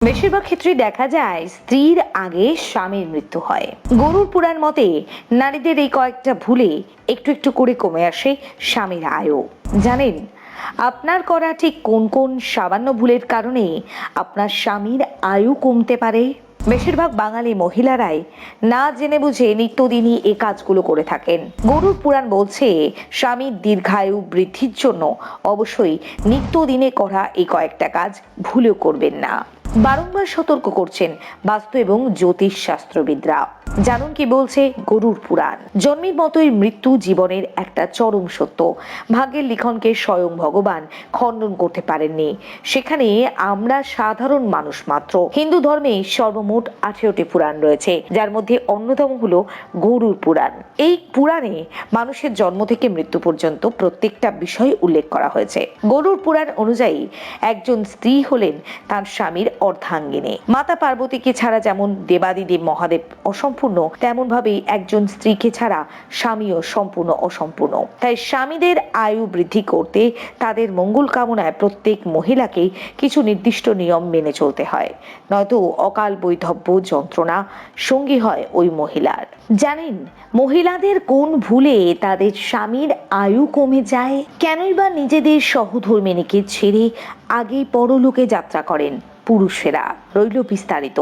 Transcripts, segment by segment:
বেশিরভাগ ক্ষেত্রেই দেখা যায় স্ত্রীর আগে স্বামীর মৃত্যু হয়। গরুর পুরাণ মতে নারীদের এই কয়েকটা ভুলে একটু একটু করে কমে আসে স্বামীর আয়ু। জানেন আপনার করা ঠিক কোন কোন সামান্য ভুলের কারণে আপনার স্বামীর আয়ু কমতে পারে? বেশিরভাগ বাঙালি মহিলারাই না জেনে বুঝে নিত্যদিনই এই কাজগুলো করে থাকেন। গরুর পুরাণ বলছে স্বামীর দীর্ঘায়ু বৃদ্ধির জন্য অবশ্যই নিত্যদিনে করা এই কয়েকটা কাজ ভুলেও করবেন না। বারংবার সতর্ক করছেন বাস্তু এবং জ্যোতিষ শাস্ত্রবিদরা। জানুন কি বলছে গরুর পুরাণ। জন্মের মতোই মৃত্যু জীবনের একটা চরম সত্য। ভাগ্যের লিখনকে স্বয়ং ভগবান খণ্ডন করতে পারেননি, সেখানে আমরা সাধারণ মানুষ মাত্র। হিন্দু ধর্মে সর্বমোট 18টি পুরাণ রয়েছে, যার মধ্যে অন্যতম হলো গরুর পুরাণ। এই পুরাণে মানুষের জন্ম থেকে মৃত্যু পর্যন্ত প্রত্যেকটা বিষয় উল্লেখ করা হয়েছে। গরুর পুরাণ অনুযায়ী একজন স্ত্রী হলেন তার স্বামীর অর্ধাঙ্গিনী। মাতা পার্বতীকে ছাড়া যেমন দেবাদিদেব মহাদেব অসম্পূর্ণ, তেমন ভাবেই একজন স্ত্রীকে ছাড়া স্বামীও সম্পূর্ণ অসম্পূর্ণ। তাই স্বামীদের আয়ু বৃদ্ধি করতে তাদের মঙ্গল কামনায় প্রত্যেক মহিলাকে কিছু নির্দিষ্ট নিয়ম মেনে চলতে হয়, নয়তো অকাল বৈধব্য যন্ত্রণা সঙ্গী হয় ওই মহিলার। জানেন মহিলাদের কোন ভুলে তাদের স্বামীর আয়ু কমে যায়? কেনই বা নিজেদের সহধর্মিণীকে ছেড়ে আগেই পরলোকে যাত্রা করেন পুরুষেরা? রইল বিস্তারিত।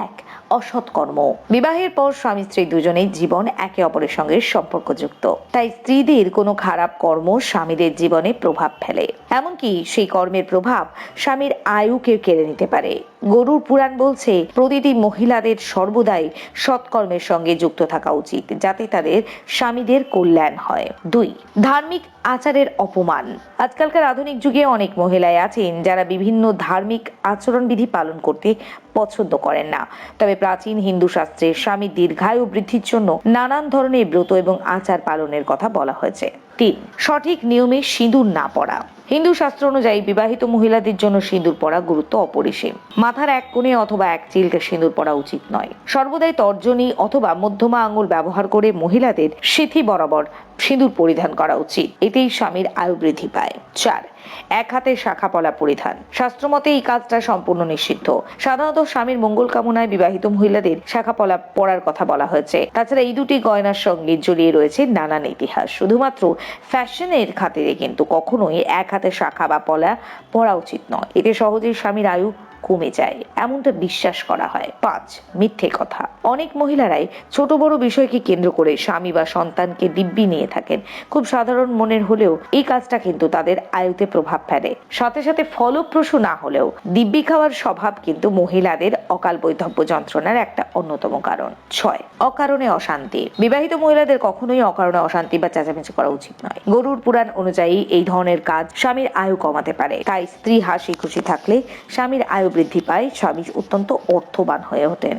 1. অসৎকর্ম। বিবাহের পর স্বামী স্ত্রী দুজনেই জীবন একে অপরের সঙ্গে সম্পর্কযুক্ত, তাই স্ত্রীদের কোনো খারাপ কর্ম স্বামীদের জীবনে প্রভাব ফেলে, এমনকি সেই কর্মের প্রভাব স্বামীর আয়ুকে কেড়ে নিতে পারে। গরুর পুরাণ বলছে প্রতিটি মহিলাদের সর্বদাই সৎকর্মের সঙ্গে যুক্ত থাকা উচিত, যাতে তাদের স্বামীদের কল্যাণ হয়। 2. ধার্মিক আচারের অপমান। আজকালকার আধুনিক যুগে অনেক মহিলাই আছেন যারা বিভিন্ন ধার্মিক আচরণবিধি পালন করতে পছন্দ করেন না, তবে প্রাচীন হিন্দু শাস্ত্রে স্বামী দীর্ঘায়ু বৃদ্ধির জন্য নানান ধরনের ব্রত এবং আচার পালনের কথা বলা হয়েছে। 3. সঠিক নিয়মে সিঁদুর না পরা। হিন্দু শাস্ত্র অনুযায়ী বিবাহিত মহিলাদের জন্য সিঁদুর পরা গুরুত্ব অপরিসীম। মাথার এক কোণে অথবা এক চিলকে সিঁদুর পরা উচিত নয়। সর্বদাই তর্জনী অথবা মধ্যমা আঙুল ব্যবহার করে মহিলাদের সিথি বরাবর সিঁদুর পরিধান করা উচিত, এতেই স্বামীর আয়ু বৃদ্ধি পায়। 4. এক হাতে শাখা পলা পরিধান। শাস্ত্রমতে এই কাজটা সম্পূর্ণ নিষিদ্ধ। সাধারণত স্বামীর মঙ্গল কামনায় বিবাহিত মহিলাদের শাখা পলা পরার কথা বলা হয়েছে। তাছাড়া এই দুটি গয়নার সঙ্গে জড়িয়ে রয়েছে নানান ইতিহাস। শুধুমাত্র ফ্যাশনের খাতিরে কিন্তু কখনোই এক হাতে শাখা বা পলা পরা উচিত নয়, এতে সহজেই স্বামীর আয়ু কমে যায় এমনটা বিশ্বাস করা হয়। 5. মিথ্যে কথা। অনেক মহিলারাই ছোট বড় বিষয়কে কেন্দ্র করে স্বামী বা সন্তানকে দিব্যি নিয়ে থাকেন। খুব সাধারণ মনের হলেও এই কাজটা কিন্তু তাদের আয়ুতে প্রভাব ফেলে। সাথে সাথে ফলপ্রসূ না হলেও দিব্যি খাওয়ার স্বভাব কিন্তু মহিলাদের অকাল বৈধব্য যন্ত্রণার একটা অন্যতম কারণ। 6. অকারণে অশান্তি। বিবাহিত মহিলাদের কখনোই অকারণে অশান্তি বা চেঁচামেচি করা উচিত নয়। গরুর পুরাণ অনুযায়ী এই ধরনের কাজ স্বামীর আয়ু কমাতে পারে, তাই স্ত্রী হাসি খুশি থাকলে স্বামীর আয়ু বৃদ্ধি পায়, স্বামী অত্যন্ত অর্থবান হয়ে ওঠেন।